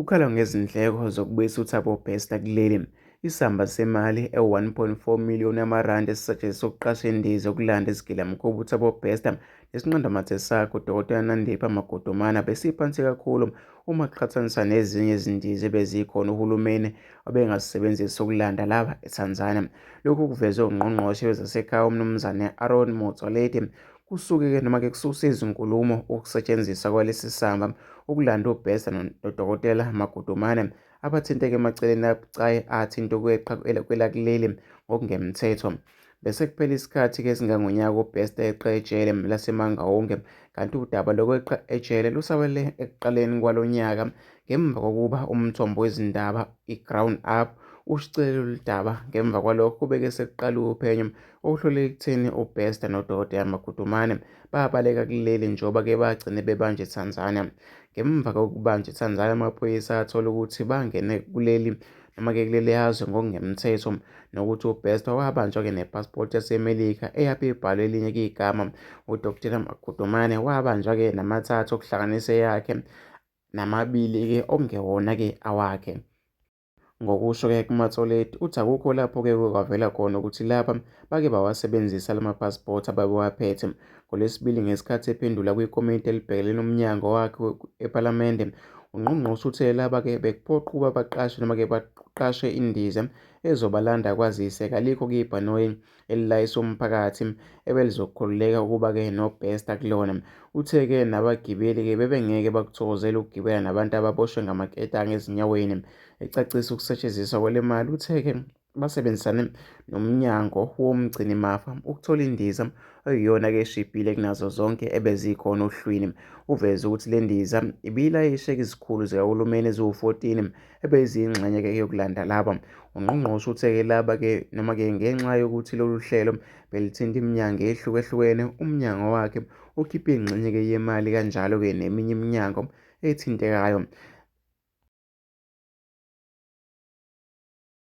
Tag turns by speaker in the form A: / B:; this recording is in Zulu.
A: Kukhala ngezindleko zokubuyisa uThabo Bester kuleli. Isamba semali e-R1.4 million esisetshenziswa ukuqasha indiza yokulanda isigilamkhuba uThabo Bester nesiqindamathe sakhe uDkt Ndandipha besiphansi kakhulu uma kuqhathaniswa nezinye izindiza ebezikhona uhulumeni obengazisebenzisa ukulanda laba eTanzania. Lokhu kuvezwe uNgqongqoshe wezasekhaya uMnuz Aaron Motsoaledi kususa izinkulumo ukusetshenziswa kwalesi samba ukulanda uBester noDkt Magudumane abathinteke emaceleni abucayi athinta ukweqa kwelakuleli ngokungemthetho. Bese kuphela isikhathi esingangonyaka uBester eqe ejele laseMangaung, kanti udaba lokweqa ejele lusabalele ekuqaleni kwalo nyaka ngemuva kokuba umthombo wezindaba iGround Up ushicilele lolu daba. Ngemva kwalokho kube sekuqalwe uphenyo oluholele ekutheni uBester noDkt Magudumane babaleka kuleli njengoba bagcine bebanjwe eTanzania. Ngemuva kokubanjwa eTanzania, amaphoyisa athola ukuthi bangene kuleli yazwe ngokungemthetho nokuthi uBester wabanjwa nepasipoti yaseMelika eyabe ibhalwe elinye igama. uDkt Magudumane wabanjwa namathathu okuhlanganisa yakhe namabili okungewona awakhe. Ngokusho kuMatsoaledi, uthi akukho lapho kwavela khona ukuthi laba bake bawasebenzisa lamapasipoti ababewaphethe. NgoLwesibili, ngesikhathi ephendula kwikomiti elibhekele umnyango wakhe ePhalamende, uNgqongqoshe uthe laba bekuphoqa ukuba baqashe indiza ezobalanda kwazise kalikho ibhanoyi elilayiswe umphakathi ebelizokhululeka ukuba noBester kulona. Uthe nabagibeli bebengeke bakuthokozele ukugibela nabantu ababoshwe ngamaketanga ezinyaweni. Ecacisa ukusetshenziswa kwale mali, uthe basebenzisane nomnyango womgcinimafa ukuthola indiza eyiyona eshibhile kunazo zonke ebezikhona ohlwini. Uveze ukuthi le ndiza ibilayishe izikhulu zikahulumeni eziwu-14 ebeziyingxenye yokulanda laba. UNgqongqoshe uthe laba ngenxa yokuthi lolu hlelo belithinta iminyango ehlukahlukene, umnyango wakhe ukhiphe ingxenye yemali kanjalo neminye iminyango ethintekayo.